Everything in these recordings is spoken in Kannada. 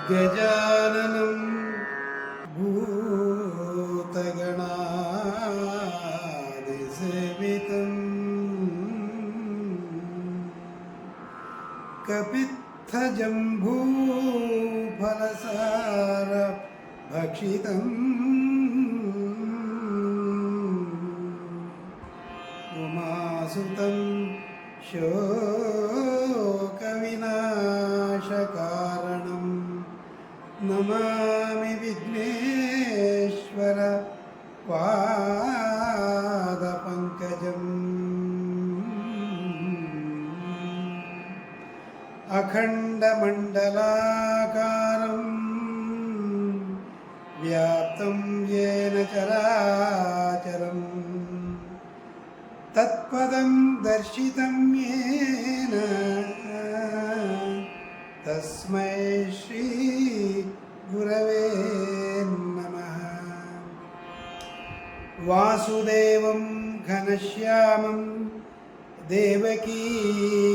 गजाननं भूतगणादिसेवितं कपित्थजम्बूफलसारभक्षितम् उमासुतं शोकविनाशकारणं नमामि विघ्नेश्वर पादपङ्कजम् अखण्डमण्डलाकारं व्याप्तं येन चराचरम् तत्पदं दर्शितं येन तस्मै श्री गुरवे नमः। वासुदेवं घनश्यामं देवकी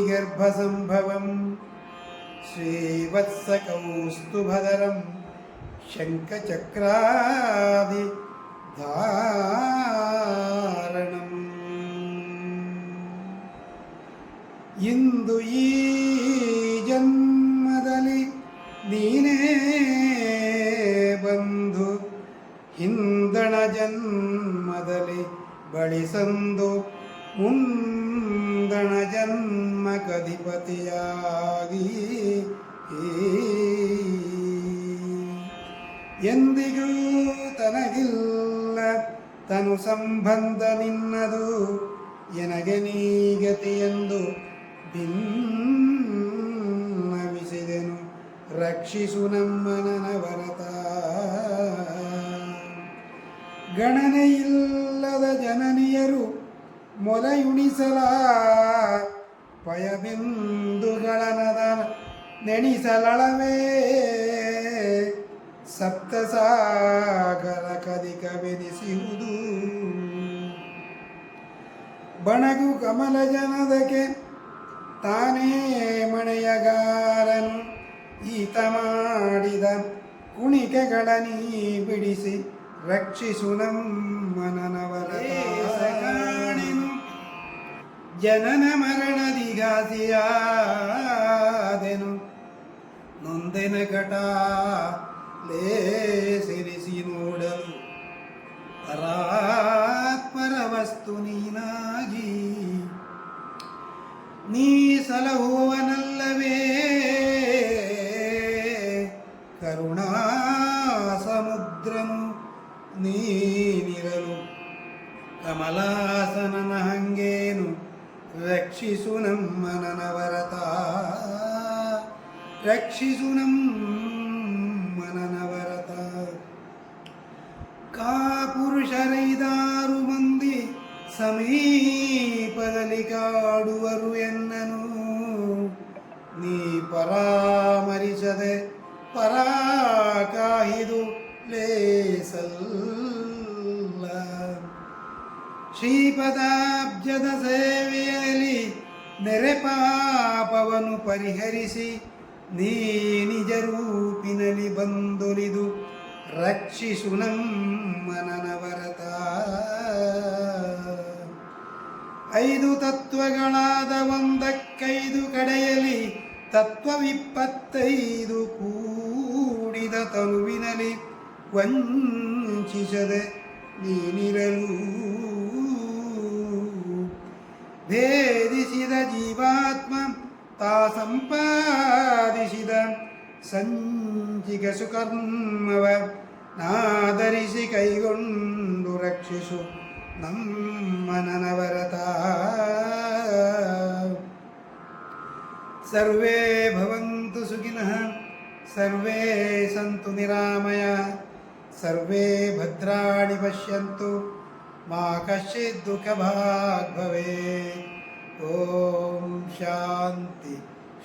गर्भसम्भवं श्रीवत्सकौस्तुभधरं शङ्खचक्रादिधारणम् ಇಂದು ಈ ಜನ್ಮದಲ್ಲಿ ನೀನೇ ಬಂದು ಹಿಂದಣ ಜನ್ಮದಲ್ಲಿ ಬಳಿಸಂದು ಮುಂದಣ ಜನ್ಮಕಧಿಪತಿಯಾಗಿ ಎಂದಿಗೂ ತನಗಿಲ್ಲ ತನು ಸಂಬಂಧ ನಿನ್ನದು ಎನಗೆ ನೀಗತಿಯೆಂದು ಭಿನ್ನವಿಸಿದೆನು ರಕ್ಷಿಸು ನಮ್ಮ ನನವರತ. ಗಣನೆಯಿಲ್ಲದ ಜನನಿಯರು ಮೊಲೆಯುಣಿಸಲ ಪಯಬಿಂದುಗಳನದ ನೆಣಿಸಲಳವೇ ಸಪ್ತಸಾಗರ ಕದಿಕವೆನಿಸುವುದು ಬಣಗು ಕಮಲ ಜನದಕ್ಕೆ ತಾನೇ ಮಣೆಯಗಾರನು ಈತ ಮಾಡಿದ ಕುಣಿಕೆಗಳ ನೀ ಬಿಡಿಸಿ ರಕ್ಷಿಸು ನಮ್ಮ ನನವರನು. ಜನನ ಮರಣದಿಗಾಸಿಯಾದೆನು ನೊಂದೆನ ಘಟ ಲೇಸಿರಿಸಿ ನೋಡಲು ಪರಾತ್ಪರ ವಸ್ತು ನೀನಾಗಿ ನೀ ಸಲಹುವನಲ್ಲವೇ ಕರುಣಾ ಸಮುದ್ರನು ನೀನಿರಲು ಕಮಲಾಸನನ ಹಂಗೇನು ರಕ್ಷಿಸು ನಮ್ಮ ನನವರತ ರಕ್ಷಿಸು ನಮ್ಮ ನನವರತ. ಕಾಪುರುಷರೈದಾರು ಮಂದಿ ಸಮೀಪದಲ್ಲಿ ಕಾಡುವರು ಎನ್ನನು ನೀ ಪರಾಮರಿಸದೆ ಪರಾಕಾಹಿದು ಲೇಸಲ್ಲ. ಶ್ರೀಪದಾಬ್ಜದ ಸೇವೆಯಲ್ಲಿ ನೆರೆ ಪಾಪವನ್ನು ಪರಿಹರಿಸಿ ನೀ ನಿಜ ರೂಪಿನಲ್ಲಿ ಬಂದೊಲಿದು ರಕ್ಷಿಸು ನಮ್ಮ ನನವರತ. ಐದು ತತ್ವಗಳಾದ ಒಂದಕ್ಕೈದು ಕಡೆಯಲಿ ತತ್ವವಿಪ್ಪತ್ತೈದು ಕೂಡಿದ ತನುವಿನಲ್ಲಿ ವಂಚಿಸದೆ ನೀನಿರಲು ಭೇದಿಸಿದ ಜೀವಾತ್ಮ ತಾ ಸಂಪಾದಿಸಿದ ಸಂಚಿಕ ಸುಕರ್ಮವ ನಾದರಿಸಿ ಕೈಗೊಂಡು ರಕ್ಷಿಸು ನಮ್ಮ ನನವರತ. ಸರ್ವೇ ಭವಂತು ಸುಖಿನಃ ಸರ್ವೇ ಸಂತು ನಿರಾಮಯ ಸರ್ವೇ ಭದ್ರಾಣಿ ಪಶ್ಯಂತು ಮಾ ಕಶ್ಚಿತ್ ದುಃಖಭಾಗ್ ಭವೇತ್. ಓಂ ಶಾಂತಿ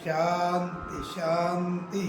ಶಾಂತಿ ಶಾಂತಿ.